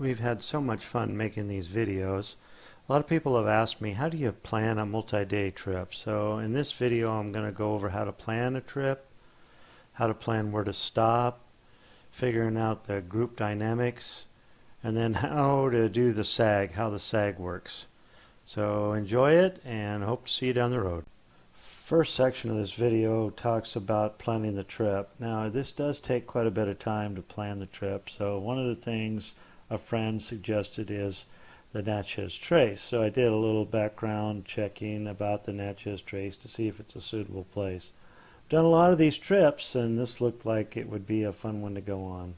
We've had so much fun making these videos. A lot of people have asked me, how do you plan a multi-day trip? So in this video I'm going to go over how to plan a trip, how to plan where to stop, figuring out the group dynamics, and then how to do the SAG, how the SAG works. So enjoy it and hope to see you down the road. First section of this video talks about planning the trip. Now this does take quite a bit of time to plan the trip, so one of the things a friend suggested is the Natchez Trace. So I did a little background checking about the Natchez Trace to see if it's a suitable place. I've done a lot of these trips and this looked like it would be a fun one to go on.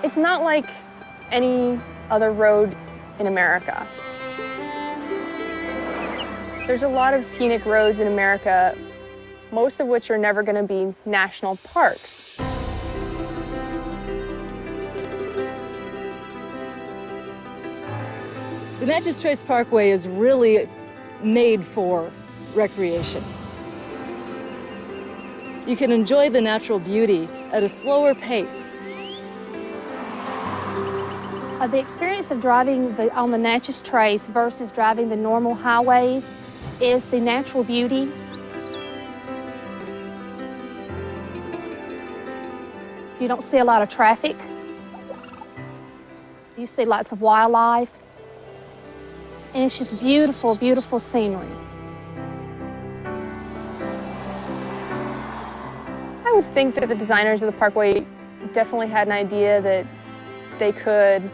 It's not like any other road in America. There's a lot of scenic roads in America, most of which are never going to be national parks. The Natchez Trace Parkway is really made for recreation. You can enjoy the natural beauty at a slower pace. The experience of driving on the Natchez Trace versus driving the normal highways is the natural beauty. You don't see a lot of traffic. You see lots of wildlife. And it's just beautiful, beautiful scenery. I would think that the designers of the Parkway definitely had an idea that they could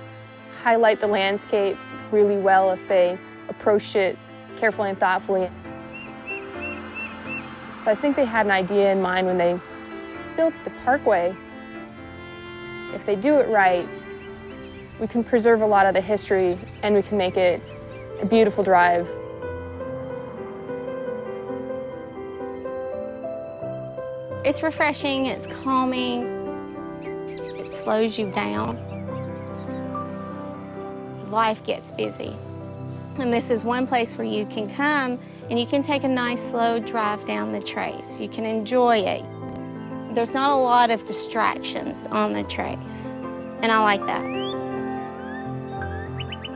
highlight the landscape really well if they approached it carefully and thoughtfully. So I think they had an idea in mind when they built the Parkway. If they do it right, we can preserve a lot of the history and we can make it a beautiful drive. It's refreshing, it's calming, it slows you down. Life gets busy. And this is one place where you can come and you can take a nice slow drive down the trace. You can enjoy it. There's not a lot of distractions on the trace, and I like that.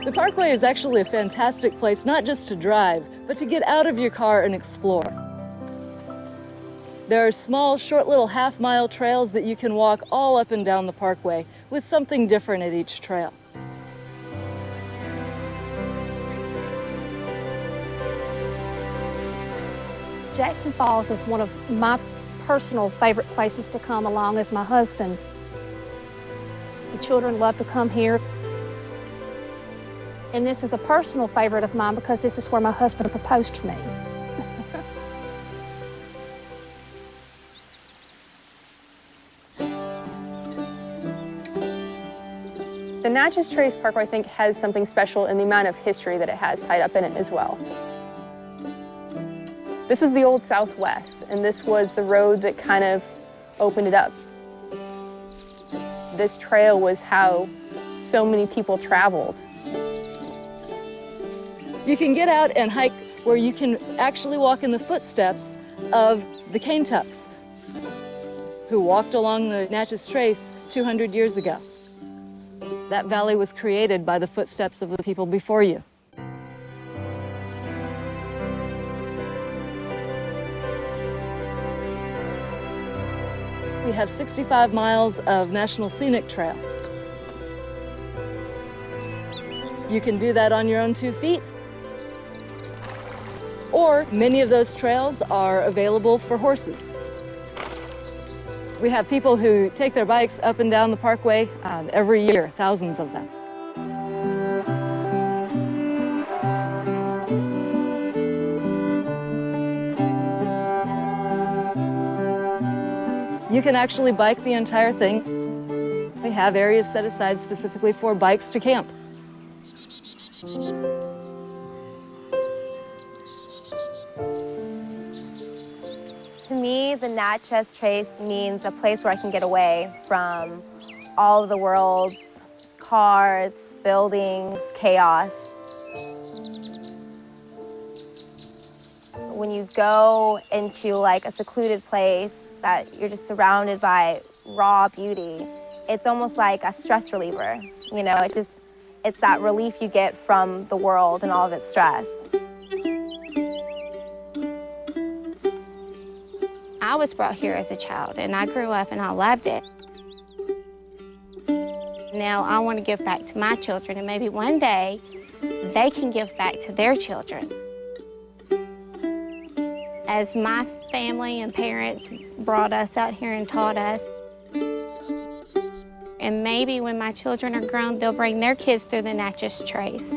The Parkway is actually a fantastic place not just to drive, but to get out of your car and explore. There are small, short little half-mile trails that you can walk all up and down the Parkway with something different at each trail. Jackson Falls is one of my personal favorite places to come along as my husband. The children love to come here. And this is a personal favorite of mine because this is where my husband proposed to me. The Natchez Trace Parkway, I think, has something special in the amount of history that it has tied up in it as well. This was the old Southwest, and this was the road that kind of opened it up. This trail was how so many people traveled. You can get out and hike where you can actually walk in the footsteps of the Kaintucks, who walked along the Natchez Trace 200 years ago. That valley was created by the footsteps of the people before you. We have 65 miles of National Scenic Trail. You can do that on your own 2 feet, or many of those trails are available for horses. We have people who take their bikes up and down the Parkway every year, thousands of them. You can actually bike the entire thing. We have areas set aside specifically for bikes to camp. To me, the Natchez Trace means a place where I can get away from all of the world's cars, buildings, chaos. when you go into like a secluded place that you're just surrounded by raw beauty, it's almost like a stress reliever. You know, it's that relief you get from the world and all of its stress. I was brought here as a child, and I grew up and I loved it. Now I want to give back to my children, and maybe one day they can give back to their children. As my family and parents brought us out here and taught us, and maybe when my children are grown, they'll bring their kids through the Natchez Trace.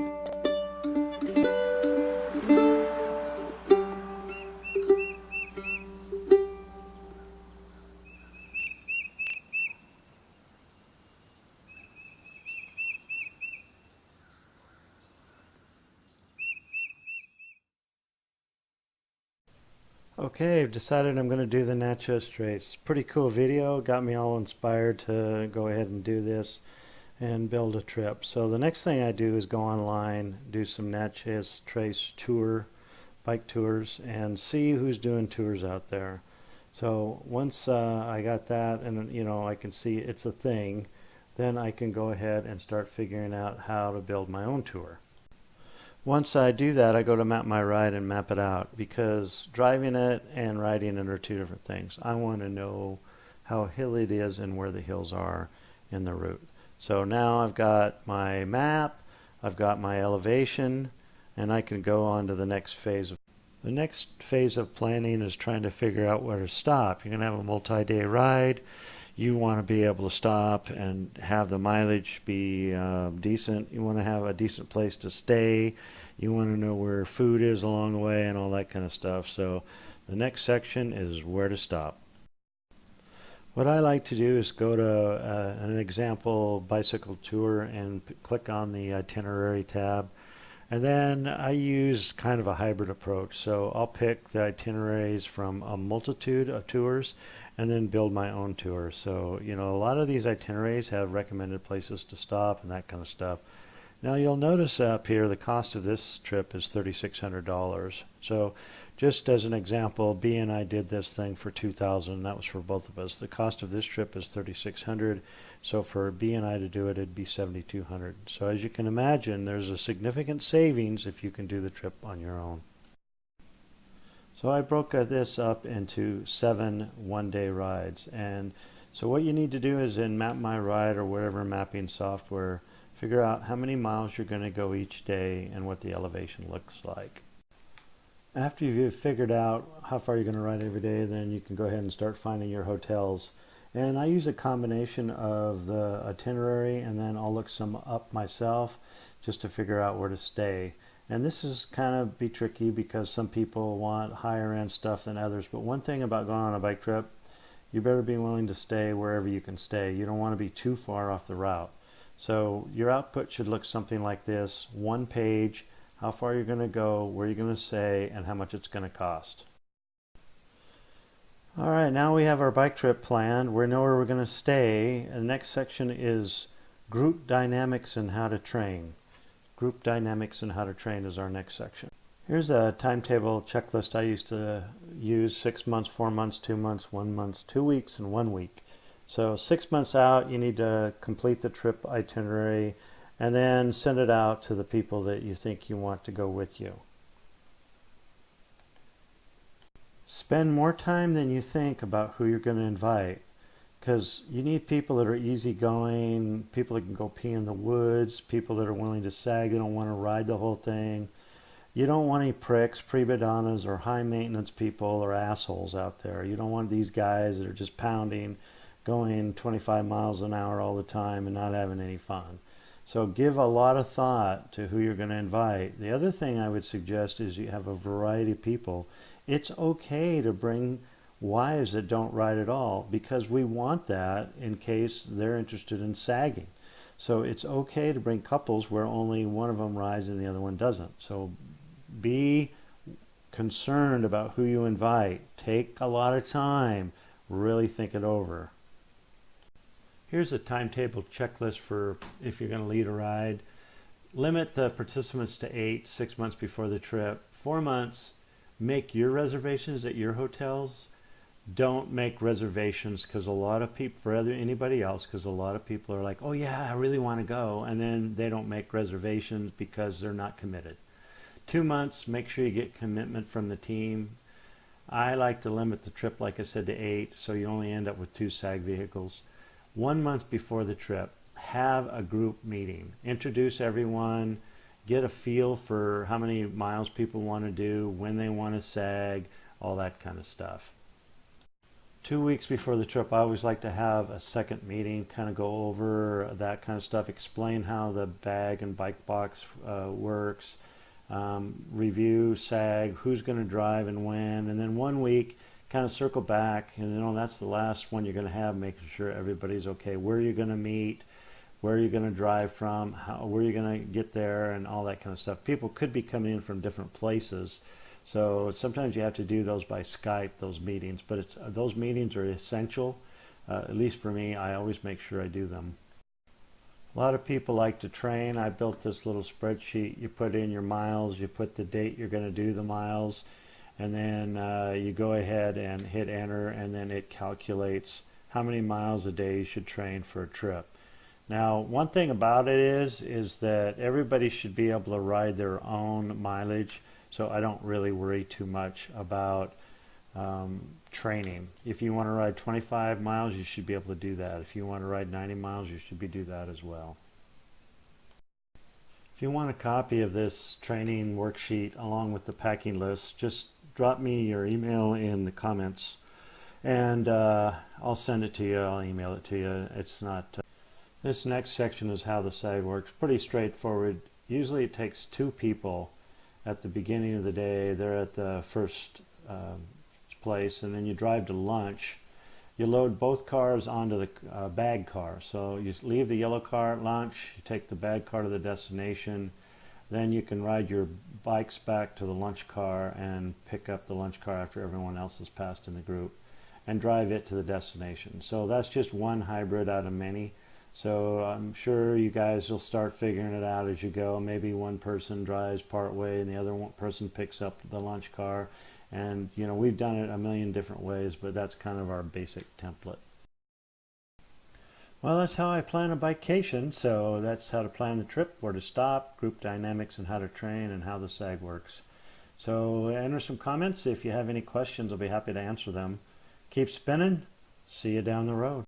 Okay, I've decided I'm going to do the Natchez Trace. Pretty cool video, got me all inspired to go ahead and do this and build a trip. So the next thing I do is go online, do some Natchez Trace bike tours, and see who's doing tours out there. So once I got that and I can see it's a thing, then I can go ahead and start figuring out how to build my own tour. Once I do that, I go to Map My Ride and map it out, because driving it and riding it are two different things. I want to know how hilly it is and where the hills are in the route. So now I've got my map, I've got my elevation, and I can go on to the next phase. The next phase of planning is trying to figure out where to stop. You're going to have a multi-day ride. You want to be able to stop and have the mileage be decent. You want to have a decent place to stay. You want to know where food is along the way and all that kind of stuff. So the next section is where to stop. What I like to do is go to an example bicycle tour and click on the itinerary tab. And then I use kind of a hybrid approach. So I'll pick the itineraries from a multitude of tours and then build my own tour. So, a lot of these itineraries have recommended places to stop and that kind of stuff. Now you'll notice up here the cost of this trip is $3,600. So just as an example, B and I did this thing for $2,000. That was for both of us. The cost of this trip is $3,600. So for B and I to do it, it'd be $7,200. So as you can imagine, there's a significant savings if you can do the trip on your own. So I broke this up into 7 one-day rides. And so what you need to do is in Map My Ride or whatever mapping software, figure out how many miles you're going to go each day and what the elevation looks like. After you've figured out how far you're going to ride every day, then you can go ahead and start finding your hotels. And I use a combination of the itinerary, and then I'll look some up myself just to figure out where to stay. And this is kind of be tricky because some people want higher end stuff than others. But one thing about going on a bike trip, you better be willing to stay wherever you can stay. You don't want to be too far off the route. So your output should look something like this: one page, how far you're going to go, where you're going to stay, and how much it's going to cost. All right, now we have our bike trip planned. We know where we're going to stay. The next section is group dynamics and how to train. Group dynamics and how to train is our next section. Here's a timetable checklist I used to use: 6 months, 4 months, 2 months, 1 month, 2 weeks, and 1 week. So 6 months out, you need to complete the trip itinerary and then send it out to the people that you think you want to go with you. Spend more time than you think about who you're going to invite, because you need people that are easygoing, people that can go pee in the woods, people that are willing to sag, they don't want to ride the whole thing. You don't want any pricks, pre-badonnas, or high maintenance people or assholes out there. You don't want these guys that are just pounding, going 25 miles an hour all the time and not having any fun. So give a lot of thought to who you're going to invite. The other thing I would suggest is you have a variety of people. It's okay to bring wives that don't ride at all, because we want that in case they're interested in sagging. So it's okay to bring couples where only one of them rides and the other one doesn't. So be concerned about who you invite. Take a lot of time. Really think it over. Here's a timetable checklist for if you're going to lead a ride. Limit the participants to 8, 6 months before the trip. 4 months, make your reservations at your hotels. Don't make reservations because a lot of people, for anybody else, because a lot of people are like, oh yeah, I really want to go, and then they don't make reservations because they're not committed. 2 months, make sure you get commitment from the team. I like to limit the trip, like I said, to 8, so you only end up with 2 SAG vehicles. 1 month before the trip, have a group meeting. Introduce everyone, get a feel for how many miles people want to do, when they want to SAG, all that kind of stuff. 2 weeks before the trip, I always like to have a second meeting, kind of go over that kind of stuff, explain how the bag and bike box works, review SAG, who's going to drive and when, and then 1 week kind of circle back, and that's the last one you're going to have, making sure everybody's okay, where you're going to meet, where you're going to drive from, where you're going to get there, and all that kind of stuff. People could be coming in from different places, so sometimes you have to do those by Skype, those meetings, but those meetings are essential. At least for me, I always make sure I do them. A lot of people like to train. I built this little spreadsheet. You put in your miles, you put the date you're going to do the miles, and then you go ahead and hit enter, and then it calculates how many miles a day you should train for a trip. Now, one thing about it is that everybody should be able to ride their own mileage, so I don't really worry too much about training. If you want to ride 25 miles, you should be able to do that. If you want to ride 90 miles, you should do that as well. If you want a copy of this training worksheet along with the packing list, just drop me your email in the comments, and I'll send it to you. I'll email it to you. It's not... This next section is how the SAG works. Pretty straightforward. Usually it takes 2 people at the beginning of the day. They're at the first place, and then you drive to lunch. You load both cars onto the bag car. So you leave the yellow car at lunch, you take the bag car to the destination, then you can ride your bikes back to the lunch car and pick up the lunch car after everyone else has passed in the group and drive it to the destination. So that's just one hybrid out of many. So I'm sure you guys will start figuring it out as you go. Maybe one person drives part way and the other person picks up the lunch car. And we've done it a million different ways, but that's kind of our basic template. Well, that's how I plan a bikecation. So that's how to plan the trip, where to stop, group dynamics, and how to train, and how the SAG works. So enter some comments. If you have any questions, I'll be happy to answer them. Keep spinning. See you down the road.